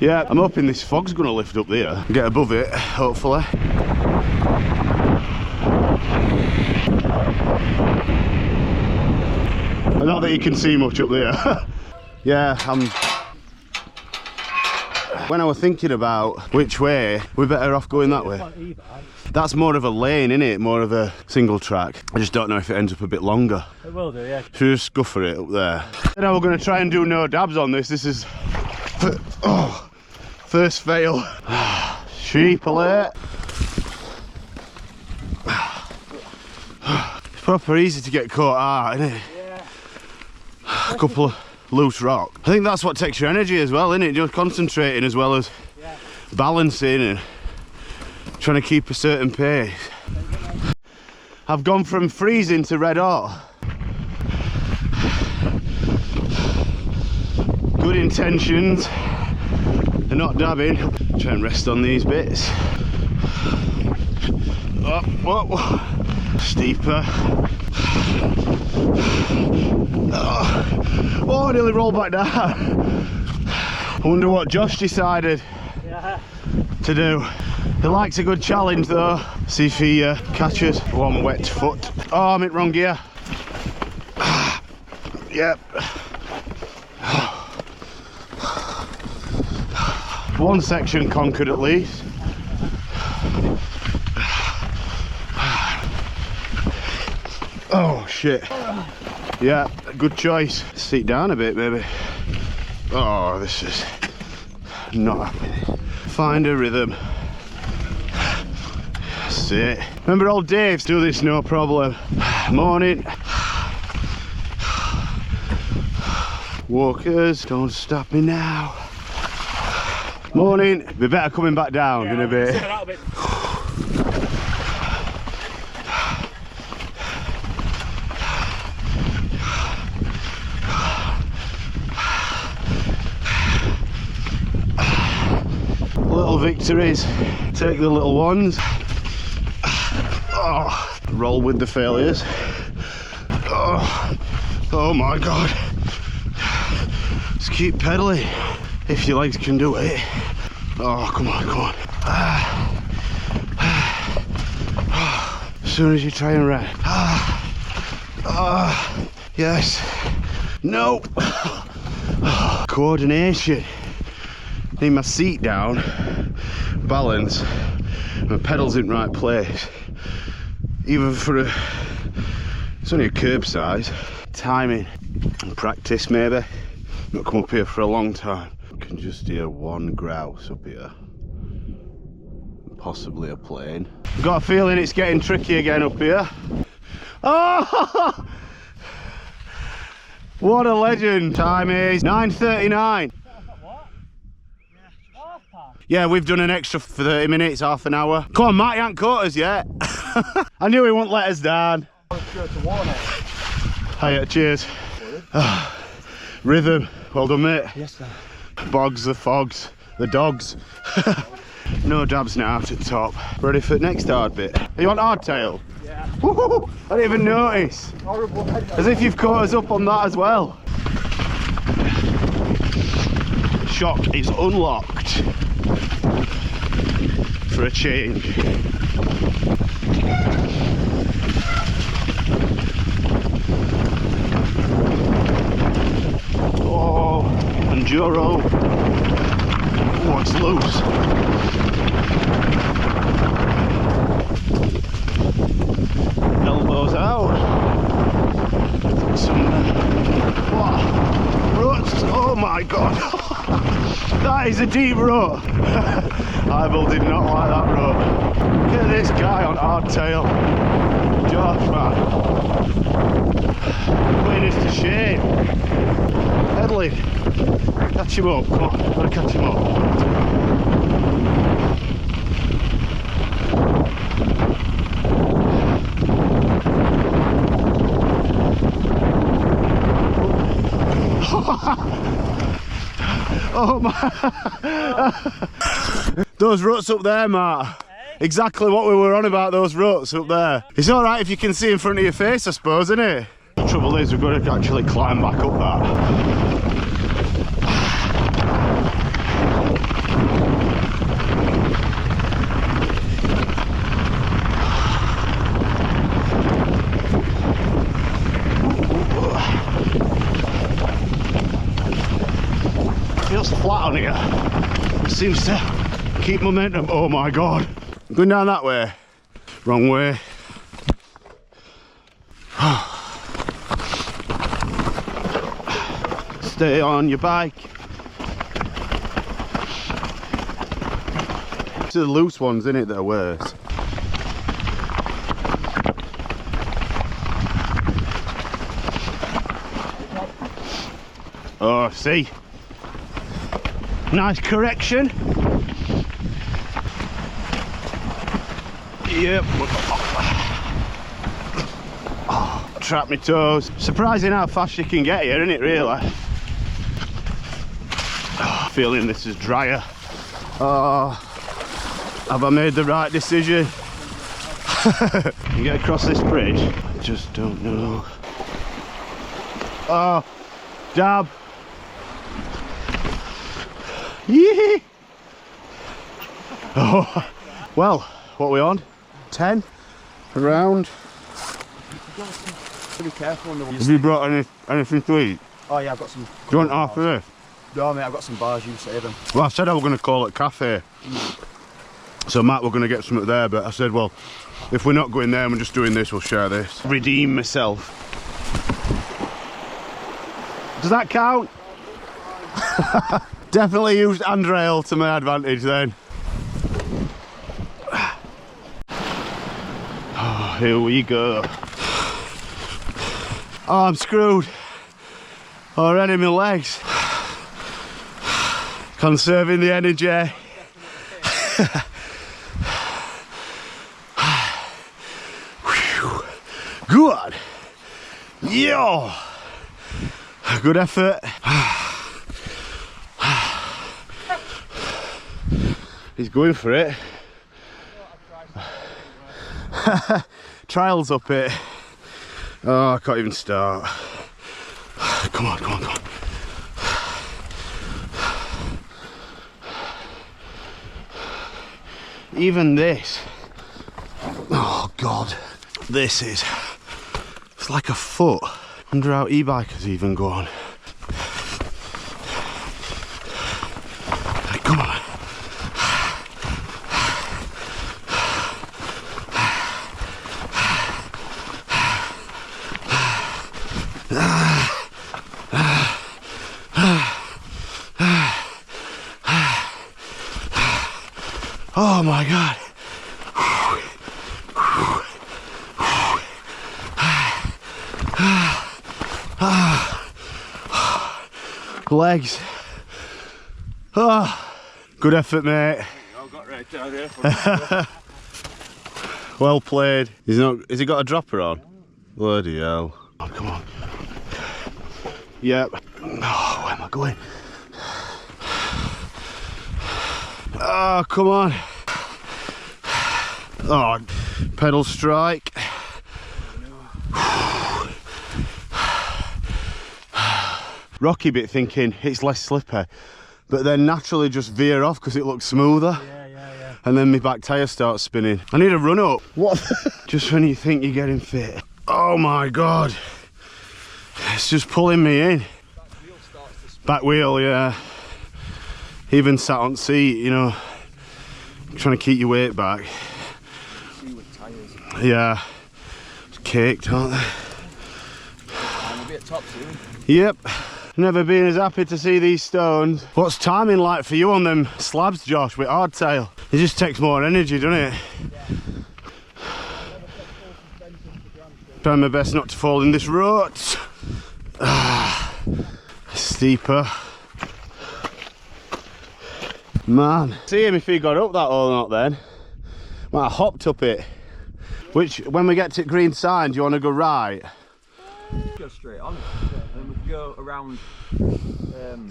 Yeah, I'm hoping this fog's gonna lift up there. Get above it, hopefully. Not that you can see much up there. Yeah, when I was thinking about which way, we're better off going that way. That's more of a lane, isn't it? More of a single track. I just don't know if it ends up a bit longer. It will do, yeah. Should we just go for it up there? Now we're going to try and do no dabs on this. This is... Oh, first fail. Sheep alert. It's proper easy to get caught out, isn't it? Yeah. A couple of loose rock. I think that's what takes your energy as well, isn't it? Just concentrating as well as balancing and trying to keep a certain pace. I've gone from freezing to red hot. Good intentions. They're not dabbing. Try and rest on these bits. Oh, whoa. Steeper. Oh, I nearly rolled back down. I wonder what Josh decided to do. He likes a good challenge though. See if he catches one wet foot. Oh, I'm in wrong gear. Yep. One section conquered at least. Oh shit. Yeah, good choice. Sit down a bit maybe. Oh, this is not happening. Find a rhythm. That's it. Remember old Dave's do this no problem. Morning. Walkers, don't stop me now. Morning. Be better coming back down in a bit. Little victories. Take the little ones. Oh, roll with the failures. Oh my god. Just keep pedaling if your legs can do it. Oh, come on, come on. As soon as you try and rest. Yes. No. Coordination. Need my seat down, balance, my pedals in the right place. Even for it's only a curb size. Timing and practice maybe. Not come up here for a long time. I can just hear one grouse up here. Possibly a plane. I've got a feeling it's getting tricky again up here. Oh! What a legend. Time is 9:39. Yeah, we've done an extra 30 minutes, half an hour. Come on, Matt, you ain't caught us yet. I knew he wouldn't let us down. Hiya, cheers. Rhythm, well done, mate. Yes, sir. Bogs, the fogs, the dogs. No dabs now to the top. Ready for the next hard bit. Are you on hardtail? Yeah. Woo-hoo! I didn't even notice. Horrible. As if you've caught us up on that as well. Shock is unlocked. For a change. Oh, enduro. Oh, it's loose. Elbows out. Some ruts. Oh my god. That is a deep rut. Eyeball did not like that rut. Look at this guy on hardtail. Josh, man. Putting us to shame. Pedaling. Catch him up. Come on, gotta catch him up. Oh my. Those ruts up there, Matt. Hey? Exactly what we were on about, those ruts up there. It's alright if you can see in front of your face, I suppose, isn't it? The trouble is we've got to actually climb back up that. down here. Seems to keep momentum. Oh my god. Going down that way. Wrong way. Stay on your bike. It's the loose ones in it that are worse. Oh, see? Nice correction. Yep. Oh, trap my toes. Surprising how fast you can get here, isn't it, really? Oh, feeling this is drier. Oh, have I made the right decision? You get across this bridge? I just don't know. Oh, dab. Yee! Oh, well, what are we on? 10? Around? Be careful on the Have you brought anything to eat? Oh yeah, I've got some. Do you want half of this? No mate, I've got some bars, you save them. Well, I said I was going to call it cafe. So Matt, we're going to get something there, but I said, well, if we're not going there and we're just doing this, we'll share this. Redeem myself. Does that count? Definitely used handrail to my advantage then. Oh, here we go. Oh, I'm screwed. Already my legs. Conserving the energy. Good. Yo. Good effort. He's going for it. Trials up it. Oh, I can't even start. Come on, come on, come on. Even this. Oh God. This is. It's like a foot. I wonder how e-bikers even go on. Come on. Oh my God. Legs. Oh, good effort, mate. I got right down here. Well played. Has he got a dropper on? Bloody hell. Oh, come on. Yep. Oh, where am I going? Oh, come on. Oh, pedal strike. Rocky bit thinking it's less slipper, but then naturally just veer off because it looks smoother. Yeah. And then my back tyre starts spinning. I need a run up. What? Just when you think you're getting fit. Oh my God. It's just pulling me in. Back wheel, yeah. Even sat on seat, you know, trying to keep your weight back. Yeah. It's caked, aren't they? I'm a bit top soon. Yep. Never been as happy to see these stones. What's timing like for you on them slabs, Josh, with hardtail? It just takes more energy, doesn't it? Yeah. Trying my best not to fall in this rut. Steeper. Man. See him if he got up that or not then. Well, I hopped up it. Which, when we get to green sign, do you want to go right? Go straight on, and we can go around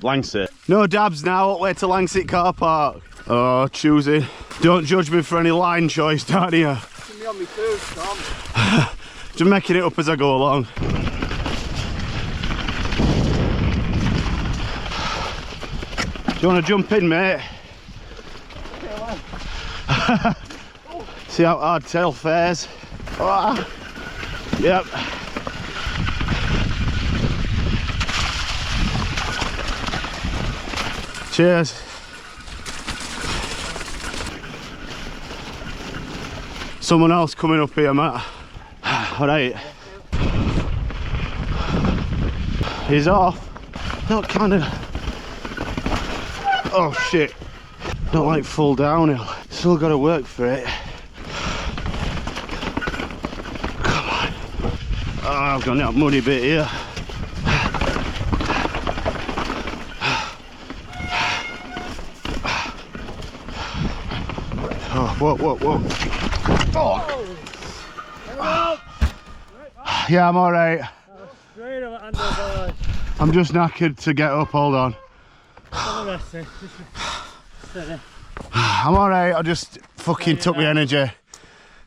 Langsit. No dabs now, up way to Langsit car park. Oh, choosing. Don't judge me for any line choice, don't you? me on me food, Tom. Just making it up as I go along. Do you want to jump in, mate? See how hardtail fares. Oh. Yep. Cheers. Someone else coming up here, Matt. Alright. He's off. Not kind of. Oh shit. Not like full downhill. Still got to work for it. Come on. Oh, I've got that muddy bit here. Oh, whoa, whoa, whoa. Oh. Yeah, I'm alright. I'm just knackered to get up, hold on. I'm alright, I just fucking took my energy.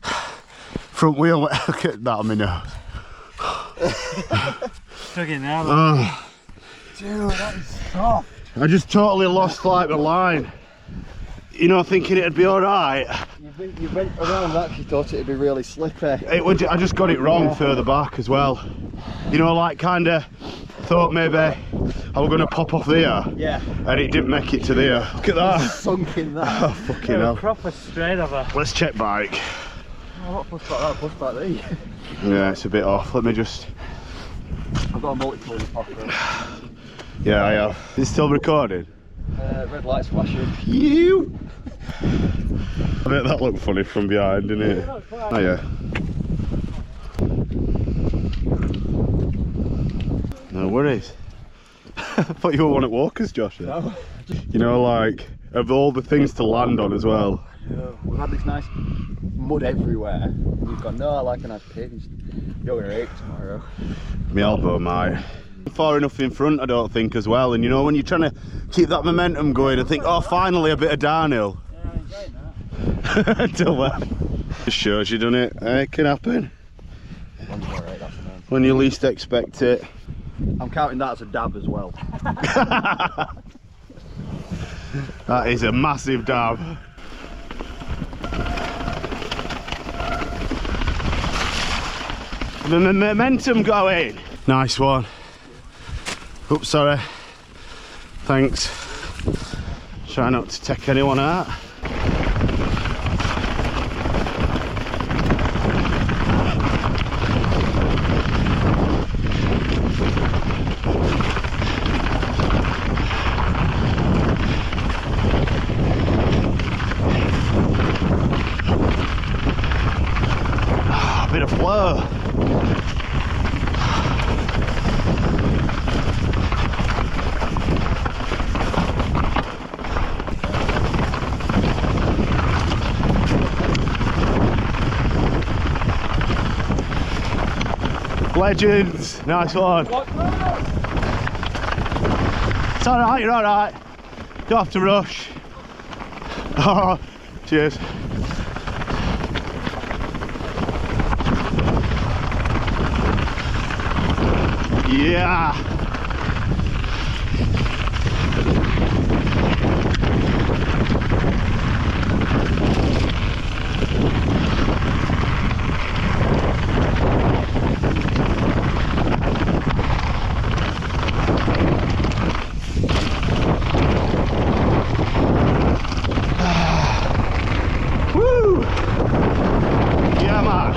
Front wheel, look at that on my nose. Took it now. Dude, that is soft. I just totally lost like the line. You know, thinking it'd be alright. You went around and actually thought it'd be really slippy. I just got it wrong further back as well. You know, like kinda thought maybe I was gonna pop off there. Yeah. And it didn't make it to there. Look at that. Sunk in that. Oh, fucking hell. Proper straight over. Let's check bike. Oh, what push back that? Push back there. Yeah, it's a bit off. Let me just. I've got a multi-tool in the pocket. Yeah, I have. Is it still recording? Red lights flashing. You. I bet that looked funny from behind, didn't it? Oh yeah. No worries. I thought you were one at Walker's, Josh. No. You know, like, of all the things to land on as well. We've had this nice mud everywhere. We've gone, no, I like a nice pins. You're going to ache tomorrow. My elbow might. Far enough in front, I don't think, as well. And you know, when you're trying to keep that momentum going and think, oh, finally a bit of downhill. Yeah, I'm enjoying that. Until then. Just shows you, doesn't it? It can happen. Right, that's when you least expect it. I'm counting that as a dab as well. That is a massive dab. The momentum going. Nice one. Oops, sorry. Thanks. Try not to take anyone out. Bit of flow. Legends, nice one. It's alright, you're alright. Don't have to rush. Oh, cheers. Yeah. Woo! Yeah, man.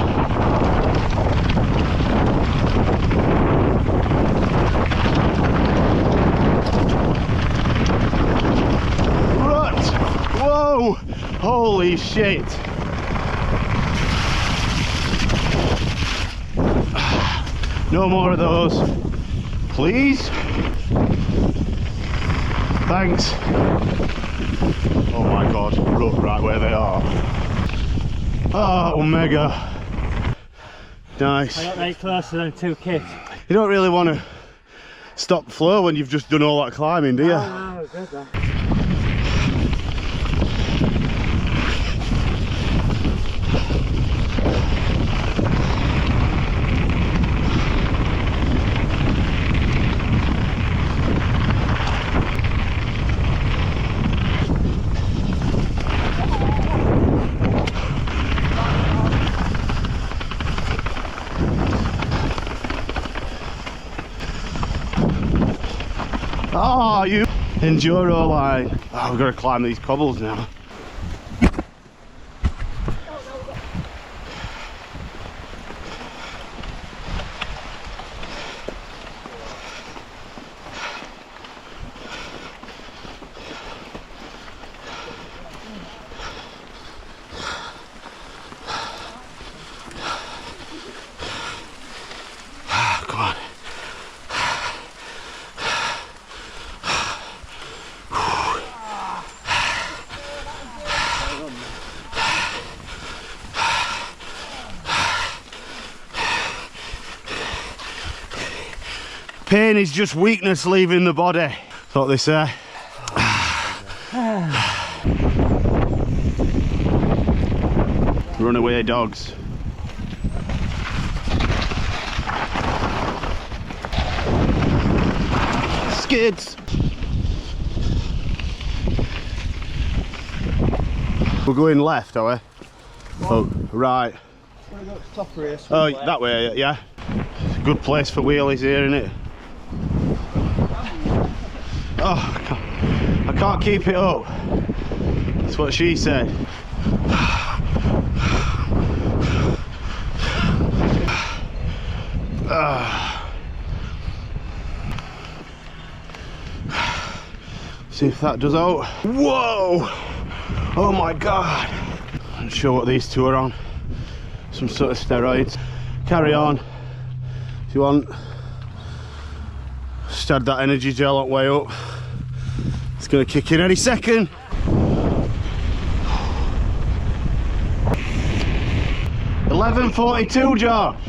Whoa! Holy shit! No more of those, please. Thanks. Oh my god, look right where they are. Oh, Omega. Nice. I got very close to them two kids. You don't really want to stop flow when you've just done all that climbing, do you? No, good though. Oh, you. Enduro line. Oh, we've got to climb these cobbles now. Come on. Pain is just weakness leaving the body. That's what they say. Runaway dogs. Skids. We're going left, are we? Oh, right. Oh, that way, yeah. It's a good place for wheelies here, isn't it? Oh, I can't keep it up. That's what she said. See if that does out. Whoa! Oh my god! I'm not sure what these two are on. Some sort of steroids. Carry on if you want. Just had that energy gel on way up. It's gonna kick in any second. 11:42, Josh.